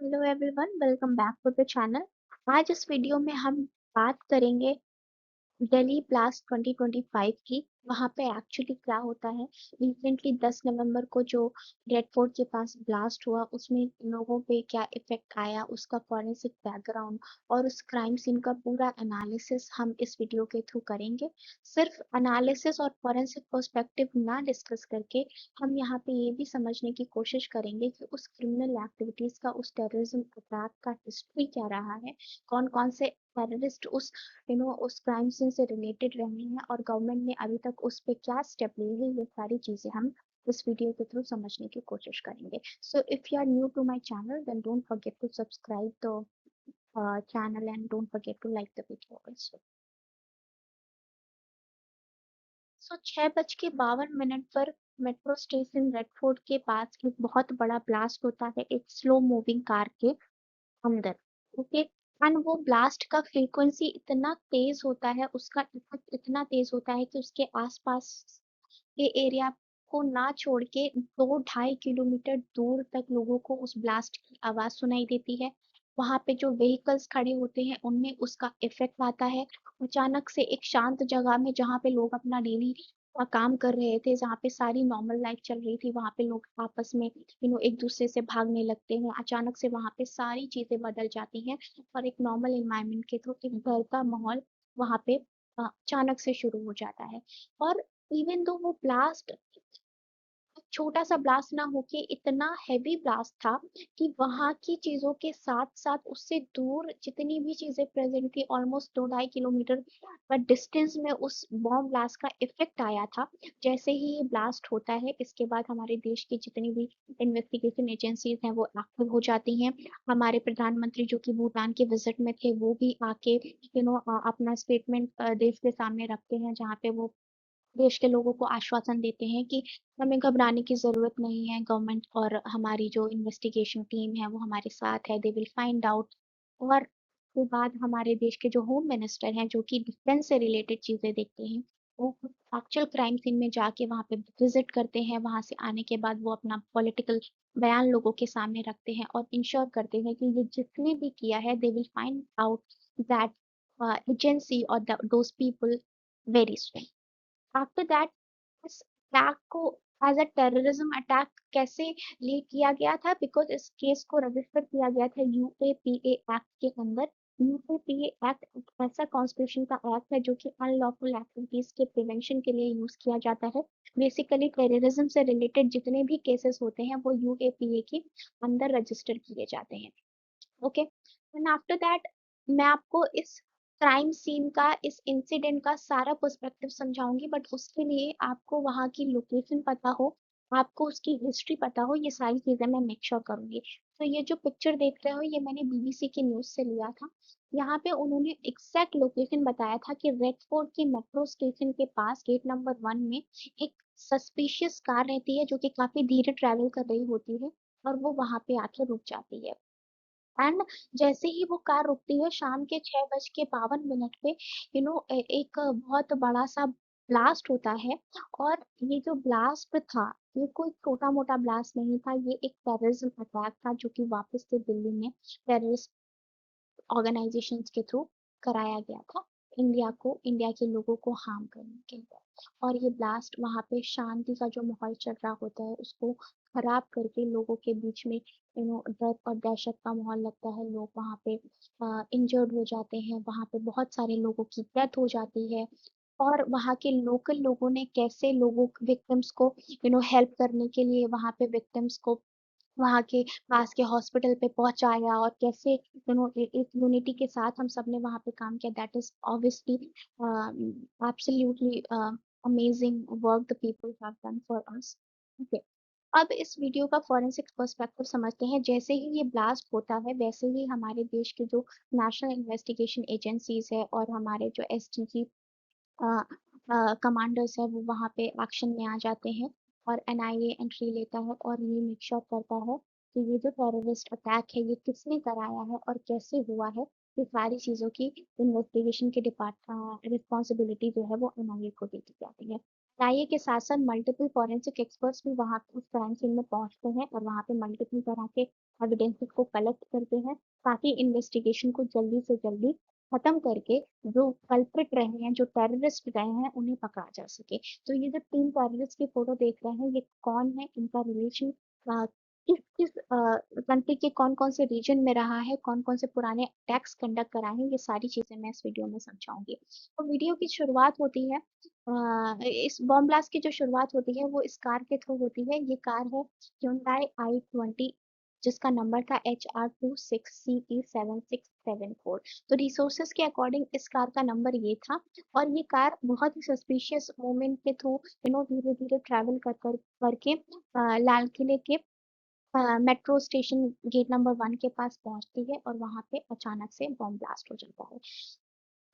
Hello everyone, welcome back to the channel. आज इस video में हम बात करेंगे दिल्ली ब्लास्ट 2025 की। वहां पे एक्चुअली क्या होता है, रिसेंटली 10 नवंबर को जो रेड फोर्ट के पास ब्लास्ट हुआ उसमें लोगों पे क्या इफेक्ट आया, उसका फॉरेंसिक बैकग्राउंड और उस क्राइम सीन का पूरा एनालिसिस हम इस वीडियो के थ्रू करेंगे। सिर्फ एनालिसिस और फॉरेंसिक पर्सपेक्टिव ना डिस्कस करके हम यहाँ पे ये भी समझने की कोशिश करेंगे कि उस क्रिमिनल एक्टिविटीज का, उस टेररिज्म अटैक का हिस्ट्री क्या रहा है, कौन कौन से टेररिस्ट उस उस क्राइम सीन से रिलेटेड रहे हैं और गवर्नमेंट ने अभी तक उस पे क्या स्टेप लिए हैं। ये सारी चीजें हम इस वीडियो के थ्रू समझने की कोशिश करेंगे। So if you are new to my channel then don't forget to subscribe the channel and don't forget to like the video also. So 6:52 पर मेट्रो स्टेशन रेडफोर्ट के पास एक बहुत बड़ा ब्लास्ट होता है एक स्लो मूविंग कार के अंदर। ओके। एंड वो ब्लास्ट का फ्रीक्वेंसी इतना तेज होता है, उसका इफेक्ट इतना तेज होता है कि उसके आसपास के एरिया को ना छोड़ के 2-2.5 किलोमीटर दूर तक लोगों को उस ब्लास्ट की आवाज सुनाई देती है। वहां पे जो व्हीकल्स खड़े होते हैं उनमें उसका इफेक्ट आता है। अचानक से एक शांत जगह में जहाँ पे लोग अपना डेली काम कर रहे थे, जहाँ पे सारी नॉर्मल लाइफ चल रही थी, वहां पे लोग आपस में एक दूसरे से भागने लगते हैं। अचानक से वहां पे सारी चीजें बदल जाती हैं और एक नॉर्मल एनवायरनमेंट के थ्रू एक डर का माहौल वहां पे अचानक से शुरू हो जाता है। और इवन दो वो ब्लास्ट छोटा सा ब्लास्ट ना होके इतना हैवी ब्लास्ट था कि वहां की चीजों के साथ साथ उससे दूर जितनी भी चीजें प्रेजेंट थी, ऑलमोस्ट 2-2.5 किलोमीटर का डिस्टेंस में उस बॉम्ब ब्लास्ट का इफेक्ट आया था। जैसे ही ये ब्लास्ट होता है इसके बाद हमारे देश की जितनी भी इन्वेस्टिगेशन एजेंसीज हैं वो एक्टिव हो जाती हैं। हमारे प्रधानमंत्री जो कि भूटान के विजिट में थे वो भी आके अपना स्टेटमेंट देश के सामने रखते हैं, जहाँ पे वो देश के लोगों को आश्वासन देते हैं कि हमें घबराने की ज़रूरत नहीं है, गवर्नमेंट और हमारी जो इन्वेस्टिगेशन टीम है वो हमारे साथ है, दे विल फाइंड आउट। और उसके बाद हमारे देश के जो होम मिनिस्टर हैं जो कि डिफेंस से रिलेटेड चीज़ें देखते हैं, वो एक्चुअल क्राइम सीन में जाके वहाँ पे विजिट करते हैं। वहाँ से आने के बाद वो अपना पॉलिटिकल बयान लोगों के सामने रखते हैं और इंश्योर करते हैं कि ये जिसने भी किया है they will find out that agency और those people very soon. After that इस अटैक को एज अ टेररिज्म अटैक कैसे लीड किया गया था, बिकॉज इस केस को रजिस्टर किया गया था यूएपीए एक्ट के अंदर। यूएपीए एक्ट एक ऐसा कॉन्स्टिट्यूशन का एक्ट है जो कि अनलॉफुल एक्टिविटीज के प्रिवेंशन के लिए यूज किया जाता है। बेसिकली टेररिज्म से रिलेटेड जितने भी केसेस होते हैं वो यूएपीए के अंदर रजिस्टर किए जाते हैं। ओके। एंड आफ्टर दैट मैं आपको इस क्राइम सीन का, इस इंसिडेंट का सारा पर्सपेक्टिव समझाऊंगी, बट उसके लिए आपको वहाँ की लोकेशन पता हो, आपको उसकी हिस्ट्री पता हो, ये सारी चीजें मैं मेक श्योर करूंगी। तो ये जो पिक्चर देख रहे हो ये मैंने बीबीसी की न्यूज से लिया था। यहाँ पे उन्होंने एग्जैक्ट लोकेशन बताया था कि रेड फोर्ट के मेट्रो स्टेशन के पास गेट नंबर 1 में एक सस्पिशियस कार रहती है जो कि काफी धीरे ट्रैवल कर रही होती है और वो वहां पे आके रुक जाती है। एंड जैसे ही वो कार रुकती है शाम के 6:52 पे एक बहुत बड़ा सा ब्लास्ट होता है। और ये जो ब्लास्ट था ये कोई छोटा मोटा ब्लास्ट नहीं था, ये एक टेररिज्म अटैक था जो कि वापस से दिल्ली में टेररिस्ट ऑर्गेनाइजेशंस के थ्रू कराया गया था, इंडिया के लोगों को हार्म करने के लिए। और ये ब्लास्ट वहाँ पे शांति का जो माहौल चल रहा होता है उसको खराब करके लोगों के बीच में डर और दहशत का माहौल लगता है। लोग वहाँ पे इंजर्ड हो जाते हैं, वहाँ पे बहुत सारे लोगों की डेथ हो जाती है। और वहाँ के लोकल लोगों ने कैसे लोगों विक्टिम्स को हेल्प करने के लिए वहाँ पे विक्टिम्स को वहाँ के पास के हॉस्पिटल पे पहुँचाया और कैसे एक यूनिटी के साथ हम सबने वहाँ पे काम किया, that is obviously absolutely amazing work the people have done for us. Okay. अब इस वीडियो का फॉरेंसिक पर्सपेक्टिव समझते हैं। जैसे ही ये ब्लास्ट होता है वैसे ही हमारे देश के जो नेशनल इन्वेस्टिगेशन एजेंसीज है और हमारे जो एसटीजी कमांडर्स है वो वहाँ पे एक्शन में आ जाते हैं और एनआईए एंट्री लेता है और ये मेक श्योर करता है कि ये जो टेररिस्ट अटैक है ये किसने कराया है और कैसे हुआ है। ये सारी चीज़ों की इन्वेस्टिगेशन के डिपार्ट रिस्पॉन्सिबिलिटी जो है वो एनआईए को दे दी जाती है। एनआईए के साथ साथ मल्टीपल फॉरेंसिक एक्सपर्ट्स भी वहाँ उस क्राइम सीन में पहुंचते हैं और वहाँ पे मल्टीपल तरह के एविडेंसेस को कलेक्ट करते हैं ताकि इन्वेस्टिगेशन को जल्दी से जल्दी खत्म करके जो कल्प्रिट रहे हैं, जो टेररिस्ट रहे हैं, उन्हें पकड़ा जा सके। तो ये जो 3 टेररिस्ट की फोटो देख रहे हैं, ये कौन है, इनका रिलेशन किस किस कंट्री के कौन-कौन से रीजन में रहा है, कौन-कौन से पुराने अटैक्स कंडक्ट कराए हैं, ये सारी चीज़ें मैं इस वीडियो में समझाऊँगी। तो वीडियो की शुरुआत होती है इस बॉम्ब ब्लास्ट की जो शुरुआत होती है वो इस कार के थ्रू होती है। ये कार है Hyundai i20 जिसका नंबर था HR26CE7674। तो रिसोर्सेज के अकॉर्डिंग इस कार का नंबर ये था और ये कार बहुत ही सस्पिशियस मूवमेंट के थ्रू धीरे-धीरे ट्रैवल कर कर करके लाल किले के मेट्रो स्टेशन गेट नंबर 1 के पास पहुंचती है और वहां पे अचानक से बॉम्ब ब्लास्ट हो जाता है।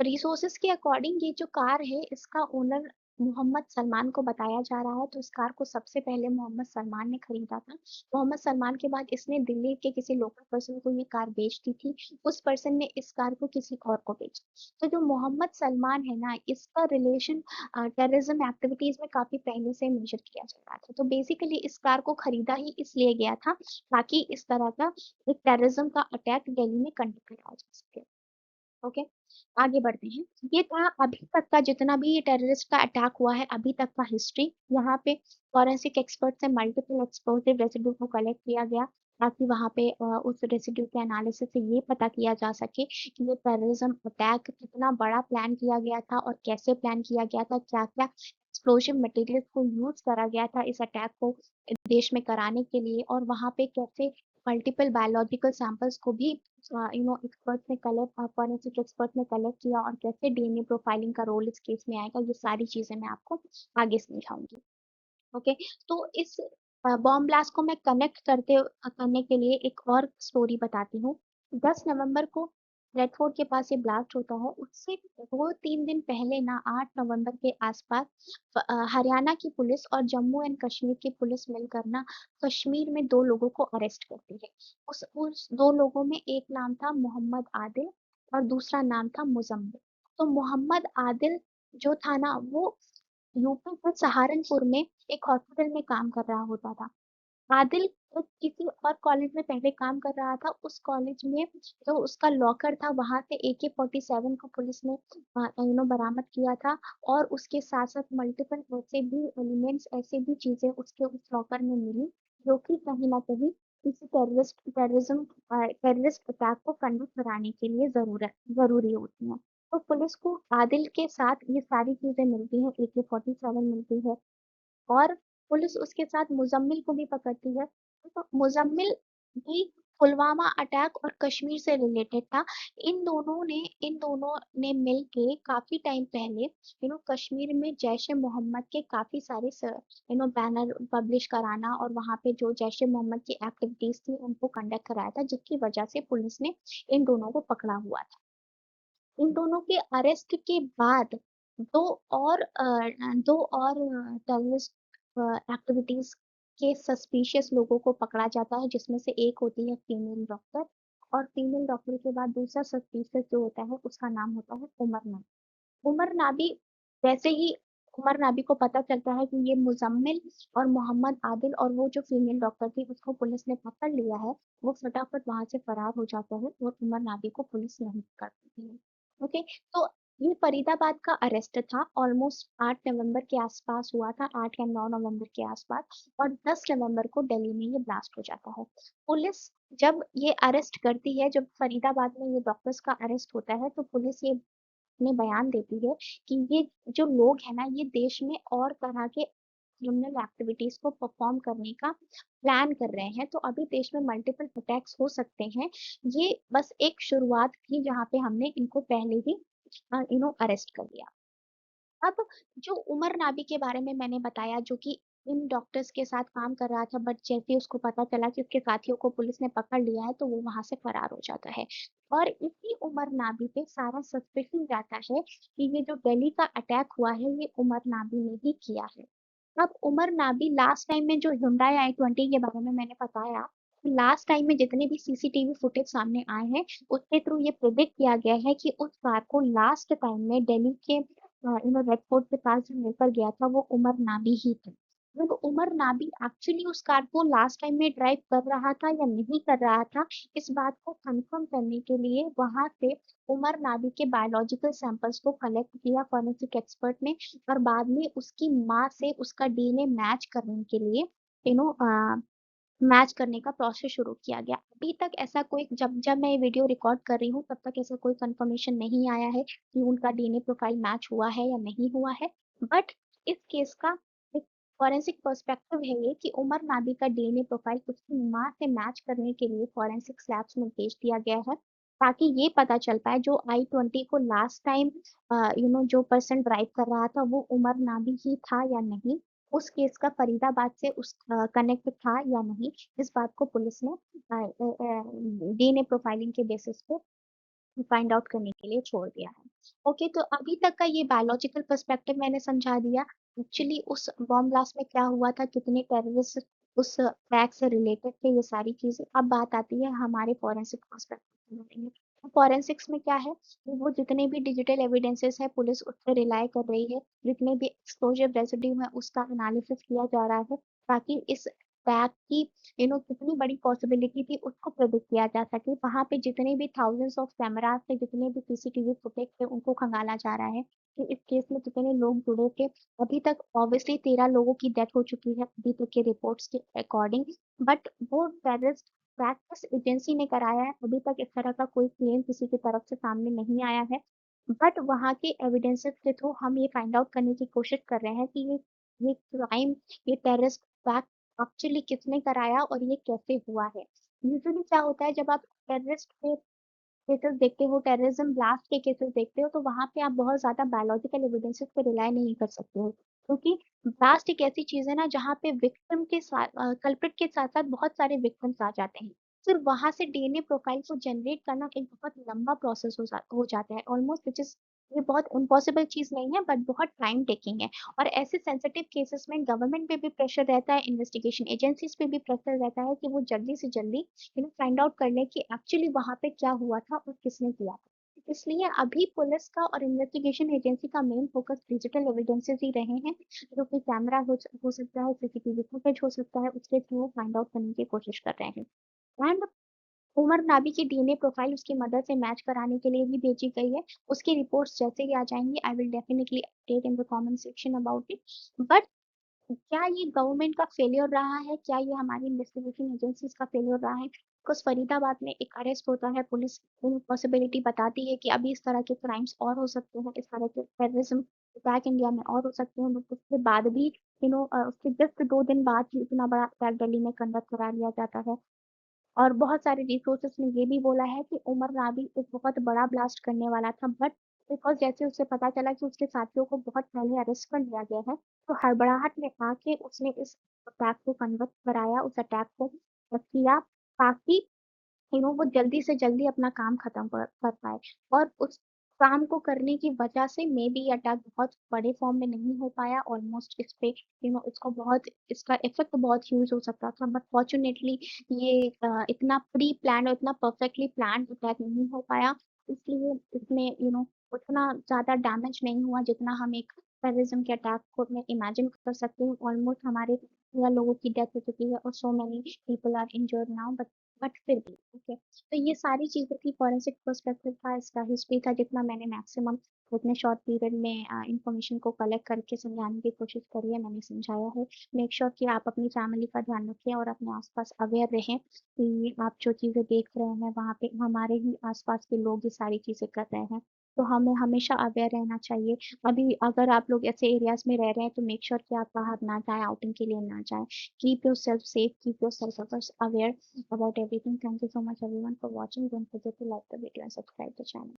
रिसोर्सेज के अकॉर्डिंग ये जो कार है इसका ओनर मोहम्मद सलमान को बताया जा रहा है। तो इस कार को सबसे पहले मोहम्मद सलमान ने खरीदा था। मोहम्मद सलमान के बाद इसने दिल्ली के किसी लोकल पर्सन को ये कार बेच दी थी। उस पर्सन ने इस कार को किसी और को बेचा। तो जो मोहम्मद सलमान है ना, इसका रिलेशन टेररिज्म एक्टिविटीज में काफी पहले से मेजर किया जा रहा था। तो बेसिकली इस कार को खरीदा ही इसलिए गया था ताकि इस तरह का एक टेररिज्म का अटैक दिल्ली में कंडक्ट करा जा सके। ओके, आगे बढ़ते हैं। ये था अभी तक का जितना भी ये टेररिस्ट का अटैक हुआ है अभी तक का हिस्ट्री। यहाँ पे फॉरेंसिक एक्सपर्ट से मल्टीपल एक्सप्लोसिव रेसिड्यू को कलेक्ट किया गया ताकि वहाँ पे उस रेसिड्यू के एनालिसिस से ये पता किया जा सके कि ये टेररिज्म अटैक कितना बड़ा प्लान किया गया था और कैसे प्लान किया गया था, क्या-क्या एक्सप्लोजिव मटेरियल्स को यूज करा गया था इस अटैक को देश में कराने के लिए और वहाँ पे कैसे मल्टीपल बायोलॉजिकल सैंपल्स को भी एक्सपर्ट्स ने कलेक्ट फॉरेंसिक एक्सपर्ट ने कलेक्ट किया और कैसे डीएनए प्रोफाइलिंग का रोल इस केस में आएगा, ये सारी चीजें मैं आपको आगे समझाऊंगी। ओके, तो इस बॉम्ब ब्लास्ट को मैं करने के लिए एक और स्टोरी बताती हूँ। 10 नवंबर को रेड फोर्ट के पास ये ब्लास्ट होता है। उससे 2-3 दिन पहले ना 8 नवंबर के आसपास हरियाणा की पुलिस और जम्मू एंड कश्मीर की पुलिस मिलकर ना कश्मीर में 2 लोगों को अरेस्ट करती है। उस 2 लोगों में एक नाम था मोहम्मद आदिल और दूसरा नाम था मुजम्मिल। तो मोहम्मद आदिल जो था ना वो यूपी के सहारनपुर में एक हॉस्पिटल में काम कर रहा होता था। आदिल किसी और कॉलेज में पहले काम कर रहा था। उस कॉलेज में जो उसका लॉकर था वहां से AK-47 को पुलिस ने बरामद किया था और उसके साथ साथ मल्टीपल ऐसे भी एलिमेंट्स ऐसे भी चीजें उसके उस लॉकर में मिली जो कि कहीं ना कहीं किसी टेररिस्ट अटैक को कंडक्ट कराने के लिए जरूरी होती हैं। तो पुलिस को आदिल के साथ ये सारी चीजें मिलती हैं, AK-47 मिलती है और पुलिस उसके साथ मुज़म्मिल को भी पकड़ती है। तो मुज़म्मिल भी पुलवामा अटैक और कश्मीर से रिलेटेड था। इन दोनों ने मिल के काफ़ी टाइम पहले कश्मीर में जैश-ए-मोहम्मद के काफ़ी सारे बैनर पब्लिश कराना और वहाँ पे जो जैश-ए-मोहम्मद की एक्टिविटीज़ थी उनको कंडक्ट कराया था जिसकी वजह से पुलिस ने इन दोनों को पकड़ा हुआ था। इन दोनों के अरेस्ट के बाद 2 और 2 और टेररिस्ट एक्टिविटीज़ के सस्पिशियस लोगों को पकड़ा जाता है जिसमें से एक होती है फीमेल डॉक्टर और फीमेल डॉक्टर के बाद दूसरा सस्पिशियस जो होता है उसका नाम होता है उमर नाबी। उमर नाबी जैसे ही उमर नाबी को पता चलता है कि ये मुजम्मिल और मोहम्मद आदिल और वो जो फीमेल डॉक्टर थी उसको पुलिस ने पकड़ लिया है, वो फटाफट वहां से फरार हो जाता है और उमर नाबी को पुलिस नहीं कर पाती है। ओके, तो ये फरीदाबाद का अरेस्ट था। ऑलमोस्ट 8 नवंबर के आसपास हुआ था, 8 या 9 नवंबर के आसपास और 10 नवंबर को दिल्ली में ये ब्लास्ट हो जाता है। पुलिस जब ये अरेस्ट करती है, जब फरीदाबाद में ये डॉक्टर्स का अरेस्ट होता है तो पुलिस ये में बयान देती है कि ये जो लोग हैं ना ये देश में और तरह के क्रिमिनल एक्टिविटीज को परफॉर्म करने का प्लान कर रहे हैं। तो अभी देश में मल्टीपल अटैक्स हो सकते हैं। ये बस एक शुरुआत थी जहाँ पे हमने इनको पहले ही अरेस्ट कर लिया। अब जो उमर नाबी के बारे में मैंने बताया जो कि इन डॉक्टर्स के साथ काम कर रहा था बट जैसे ही उसको पता चला कि उसके साथियों को पुलिस ने पकड़ लिया है तो वो वहां से फरार हो जाता है और इसी उमर नाबी पे सारा सस्पेशन जाता है कि ये जो दिल्ली का अटैक हुआ है ये उमर नाबी ने ही किया है। अब उमर नाबी लास्ट टाइम में जो Hyundai i20 के बारे में मैंने बताया, लास्ट टाइम में जितने भी सीसीटीवी फुटेज सामने आए हैं उसके थ्रू ये प्रिडिक्ट किया गया है कि उस कार को लास्ट टाइम में दिल्ली के रेड फोर्ट के पास जो लेकर गया था वो उमर नाबी ही था। जब उमर नाबी एक्चुअली उस कार को लास्ट टाइम में ड्राइव कर रहा था या नहीं कर रहा था, इस बात को कंफर्म करने के लिए वहां से उमर नाबी के बायोलॉजिकल सैंपल्स को कलेक्ट किया फॉरेंसिक एक्सपर्ट ने, और बाद में उसकी माँ से उसका डीएनए मैच करने के लिए यू नो मैच करने का प्रोसेस शुरू किया गया। अभी तक ऐसा कोई, जब जब मैं ये वीडियो रिकॉर्ड कर रही हूँ तब तक ऐसा कोई कंफर्मेशन नहीं आया है कि उनका डीएनए प्रोफाइल मैच हुआ है या नहीं हुआ है। बट इस केस का एक फॉरेंसिक पर्सपेक्टिव है ये कि उमर नाबी का डीएनए प्रोफाइल उसकी माँ से मैच करने के लिए फॉरेंसिक लैब्स में भेज दिया गया है, ताकि ये पता चल पाए जो I-20 को लास्ट टाइम जो पर्सन ड्राइव कर रहा था वो उमर नाबी ही था या नहीं, उस केस का फरीदाबाद से उस कनेक्ट था या नहीं, इस बात को पुलिस ने डीएनए प्रोफाइलिंग के बेसिस पे फाइंड आउट करने के लिए छोड़ दिया है। ओके, तो अभी तक का ये बायोलॉजिकल पर्सपेक्टिव मैंने समझा दिया। एक्चुअली उस बॉम्ब ब्लास्ट में क्या हुआ था, कितने टेररिस्ट उस अटैक से रिलेटेड थे, ये सारी चीजें। अब बात आती है हमारे फॉरेंसिक पर्सपेक्टिव के बारे में। फॉरेंसिक्स में क्या है कि वो जितने भी डिजिटल एविडेंसेस है पुलिस उस पर रिलाई कर रही है, जितने भी एक्सप्लोजिव रेसिड्यू है उसका एनालिसिस किया जा रहा है, ताकि इस अटैक की कितनी बड़ी पॉसिबिलिटी थी उसको प्रेडिक्ट किया जा सके। वहां पे जितने भी थाउजेंड्स ऑफ कैमरास थे, जितने भी सीसीटीवी फुटेज थे, उनको खंगाला जा रहा है कि इस केस में कितने लोग जुड़े थे। अभी तक ऑब्वियसली 13 लोगों की डेथ हो चुकी है अभी तक के रिपोर्ट्स के अकॉर्डिंग, बट वो टेररिस्ट अटैक किस एजेंसी ने कराया है अभी तक इस तरह का कोई क्लेम किसी की तरफ से सामने नहीं आया है। बट वहाँ के एविडेंसेस के थ्रू हम ये फाइंड आउट करने की कोशिश कर रहे हैं कि ये क्राइम, ये टेररिस्ट अटैक एक्चुअली किसने कराया और ये कैसे हुआ है। यूजुअली क्या होता है, जब आप टेररिस्ट के केसेस देखते हो, टेररिज्म ब्लास्ट के केसेस देखते हो, तो वहां पे आप बहुत ज्यादा बायोलॉजिकल एविडेंसेस पे रिलाई नहीं कर सकते हो, क्योंकि ब्लास्ट एक ऐसी चीज है ना जहाँ पे विक्टिम के साथ, कल्प्रिट के साथ साथ बहुत सारे विक्टिम्स आ जाते हैं। फिर वहां से डीएनए प्रोफाइल को जनरेट करना एक बहुत लंबा प्रोसेस हो जाता है ऑलमोस्ट, विच इज, ये बहुत इम्पॉसिबल चीज नहीं है बट बहुत टाइम टेकिंग है। और ऐसे सेंसिटिव केसेस में गवर्नमेंट पे भी प्रेशर रहता है, इन्वेस्टिगेशन एजेंसीज पे भी प्रेशर रहता है कि वो जल्दी से जल्दी फाइंड आउट कर ले कि एक्चुअली वहां पे क्या हुआ था और किसने किया था। इसलिए अभी पुलिस का और इन्वेस्टिगेशन एजेंसी का मेन फोकस डिजिटल एविडेंसेस ही रहे हैं, जो कि कैमरा हो सकता है, सीसीटीवी फुटेज हो सकता है, उसके थ्रू फाइंड आउट करने की कोशिश कर रहे हैं। एंड उमर नाबी की डीएनए प्रोफाइल उसकी मदर से मैच कराने के लिए भी भेजी गई है। उसकी रिपोर्ट्स जैसे ही आ जाएंगी I will definitely update in the comment section about it. But क्या ये गवर्नमेंट का फेलियर रहा है, क्या ये हमारी इन्वेस्टिगेशन एजेंसीज का फेलियर रहा है? बिकॉज फरीदाबाद में एक अरेस्ट होता है, पुलिस पॉसिबिलिटी बताती है कि अभी इस तरह के क्राइम्स और हो सकते हैं, इस तरह के टेररिज्म अटैक इंडिया में और हो सकते हैं, बट उसके बाद भी उसके जस्ट 2 दिन बाद ही इतना बड़ा अटैक दिल्ली में कंडक्ट करा लिया जाता है। और बहुत सारे रिसोर्सेस ने ये भी बोला है कि उमर राबी एक बहुत बड़ा ब्लास्ट करने वाला था, बट बिकॉज जैसे उसे पता चला कि उसके साथियों को बहुत पहले अरेस्ट कर लिया गया है, तो हड़बड़ाहट में आके उसने इस अटैक को कन्वर्ट कराया, उस अटैक को किया, ताकि वो जल्दी से जल्दी अपना काम खत्म कर पाए। और उस काम को करने की वजह से मे बी अटैक बहुत बड़े फॉर्म में नहीं हो पाया ऑलमोस्ट, इस पे इसको बहुत, इसका इफेक्ट बहुत ह्यूज हो सकता था, बट फॉर्चुनेटली ये इतना प्री प्लान और इतना परफेक्टली प्लान अटैक नहीं हो पाया। इसलिए इसमें उतना ज्यादा डैमेज नहीं हुआ जितना हम एक टेररिज्म के अटैक को में इमेजिन कर सकते हैं। ऑलमोस्ट हमारे 13 लोगों की डेथ हो चुकी है और so many people are injured now, but फिर भी ओके। तो ये सारी चीजें थी, फॉरेंसिक पर्सपेक्टिव था, इसका हिस्ट्री था, जितना मैंने मैक्सिमम उतने शॉर्ट पीरियड में इंफॉर्मेशन को कलेक्ट करके समझाने की कोशिश करी है, मैंने समझाया है। मेक श्योर कि आप अपनी फैमिली का ध्यान रखें और अपने आसपास अवेयर रहें कि आप जो चीजें देख रहे हैं वहाँ पे हमारे ही आसपास के लोग ये सारी चीजें कर रहे हैं, तो हमें हमेशा अवेयर रहना चाहिए। अभी अगर आप लोग ऐसे एरियाज में रह रहे हैं तो मेक श्योर कि आप बाहर ना जाएं, आउटिंग के लिए ना जाएं। Keep your self safe, keep your self aware about everything. Thank you so much everyone for watching. Don't forget to like the video and subscribe the channel.